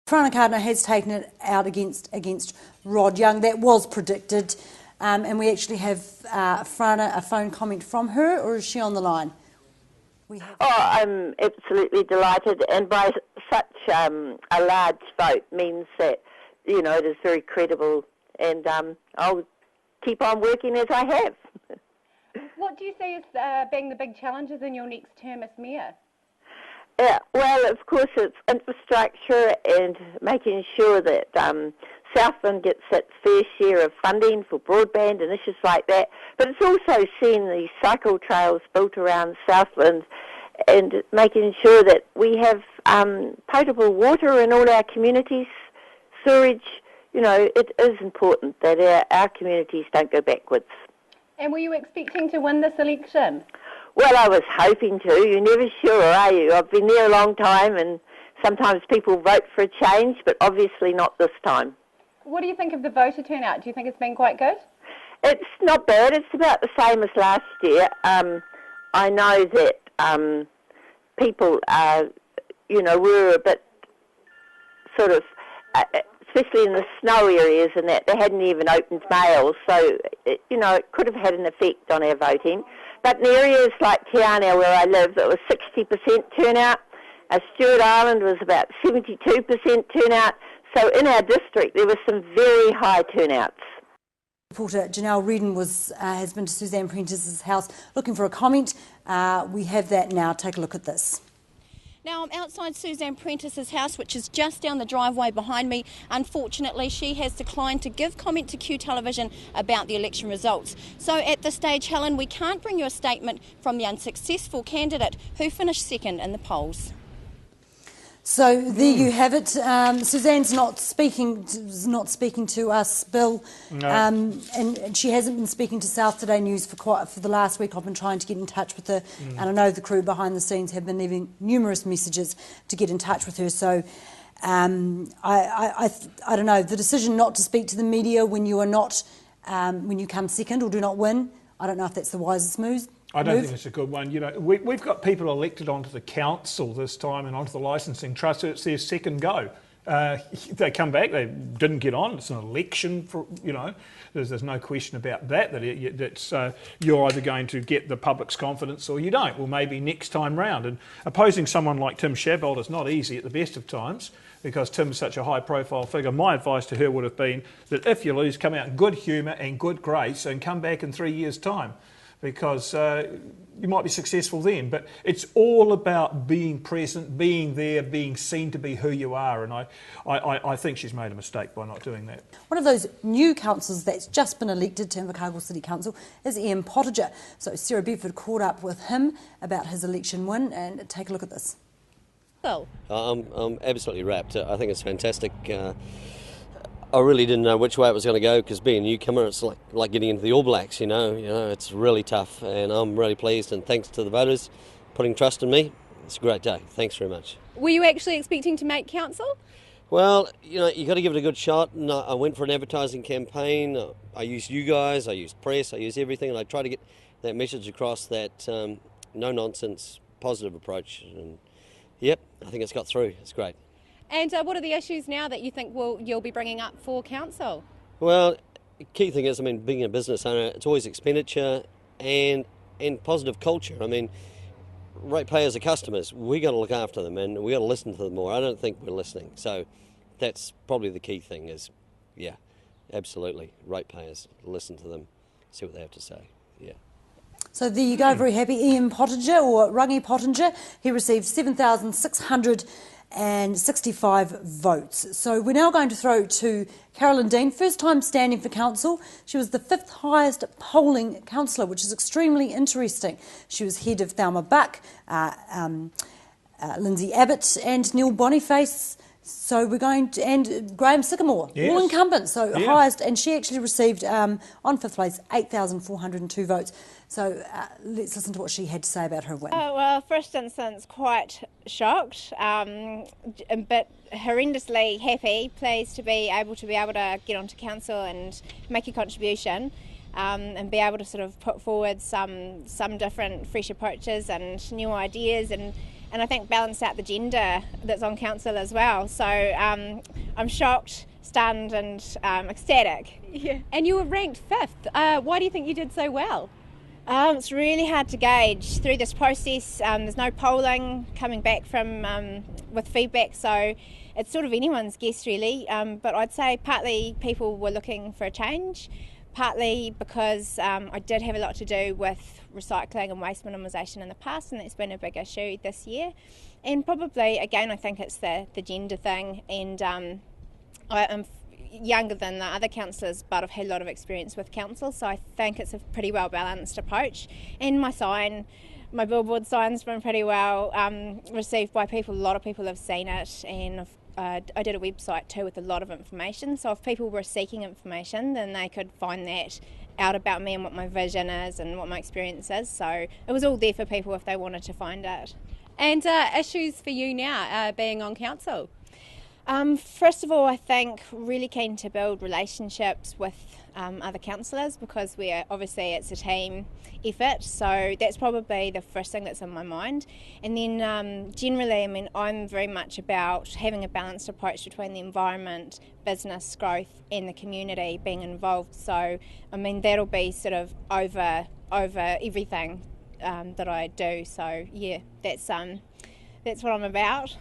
Frana Cardno has taken it out against Rod Young. That was predicted, and we actually have Frana, a phone comment from her, or is she on the line? I'm absolutely delighted, and by such a large vote means that, you know, it is very credible, and I'll keep on working as I have. What do you see as being the big challenges in your next term as Mayor? Well, of course, it's infrastructure and making sure that Southland gets its fair share of funding for broadband and issues like that. But it's also seeing the cycle trails built around Southland and making sure that we have potable water in all our communities, sewerage. You know, it is important that our communities don't go backwards. And were you expecting to win this election? Well, I was hoping to. You're never sure, are you? I've been there a long time, and sometimes people vote for a change, but obviously not this time. What do you think of the voter turnout? Do you think it's been quite good? It's not bad. It's about the same as last year. I know that people, were a bit sort of, especially in the snow areas and that, they hadn't even opened mail, so, it could have had an effect on our voting. But in areas like Te Anau, where I live, it was 60% turnout. Stewart Island was about 72% turnout. So in our district, there were some very high turnouts. Reporter Janelle Redden has been to Suzanne Prentice's house looking for a comment. We have that now. Take a look at this. Now I'm outside Suzanne Prentice's house, which is just down the driveway behind me. Unfortunately, she has declined to give comment to Q Television about the election results. So at this stage, Helen, we can't bring you a statement from the unsuccessful candidate who finished second in the polls. So there you have it. Suzanne's not speaking to us, Bill, no. And she hasn't been speaking to South Today News for the last week. I've been trying to get in touch with her, and I know the crew behind the scenes have been leaving numerous messages to get in touch with her. So I don't know, the decision not to speak to the media when you are not when you come second or do not win. I don't know if that's the wisest move. I don't think it's a good one. You know, we've got people elected onto the council this time and onto the licensing trust, so it's their second go. They come back, they didn't get on. It's an election, for there's no question about that. You're either going to get the public's confidence or you don't. Well, maybe next time round. And opposing someone like Tim Shadbolt is not easy at the best of times because Tim's such a high-profile figure. My advice to her would have been that if you lose, come out in good humour and good grace and come back in 3 years' time. Because you might be successful then. But it's all about being present, being there, being seen to be who you are. And I think she's made a mistake by not doing that. One of those new councillors that's just been elected to Invercargill City Council is Ian Pottinger. So Sarah Bedford caught up with him about his election win, and take a look at this. Well, I'm absolutely rapt. I think it's fantastic. I really didn't know which way it was going to go because being a newcomer, it's like getting into the All Blacks, it's really tough, and I'm really pleased, and thanks to the voters putting trust in me. It's a great day. Thanks very much. Were you actually expecting to make council? Well, you got to give it a good shot, and I went for an advertising campaign. I used you guys, I used press, I used everything, and I tried to get that message across, that no nonsense, positive approach, and yep, I think it's got through. It's great. And what are the issues now that you think you'll be bringing up for council? Well, the key thing is, being a business owner, it's always expenditure and positive culture. Ratepayers are customers. We got to look after them and we got to listen to them more. I don't think we're listening. So that's probably the key thing is, yeah, absolutely. Ratepayers, listen to them, see what they have to say. Yeah. So there you go, very happy. Ian Pottinger, or Rangi Pottinger, he received 7,665 votes. So we're now going to throw to Carolyn Dean, first time standing for council. She was the 5th highest polling councillor, which is extremely interesting. She was head of Thelma Buck, Lindsay Abbott and Neil Boniface. So we're going to, and Graham Sycamore, yes. All incumbents, so Yeah. highest, and she actually received, on 5th place, 8,402 votes. So let's listen to what she had to say about her win. Well, first instance, quite shocked, but horrendously happy, pleased to be able to get onto council and make a contribution, and be able to sort of put forward some different fresh approaches and new ideas and and I think balance out the gender that's on council as well. So I'm shocked, stunned and ecstatic. Yeah. And you were ranked 5th. Why do you think you did so well? It's really hard to gauge through this process. There's no polling coming back from with feedback, so it's sort of anyone's guess really. But I'd say partly people were looking for a change, partly because I did have a lot to do with recycling and waste minimisation in the past, and that's been a big issue this year. And probably, again, I think it's the gender thing, and I am younger than the other councillors, but I've had a lot of experience with council, so I think it's a pretty well balanced approach. And my billboard sign's been pretty well received by people. A lot of people have seen it, and I did a website too with a lot of information, so if people were seeking information, then they could find that out about me and what my vision is and what my experience is. So it was all there for people if they wanted to find it. And issues for you now, being on council? First of all, I think really keen to build relationships with other councillors, because it's a team effort, so that's probably the first thing that's in my mind. And then generally, I mean, I'm very much about having a balanced approach between the environment, business growth and the community being involved. So I mean, that'll be sort of over everything that I do. So yeah, that's what I'm about.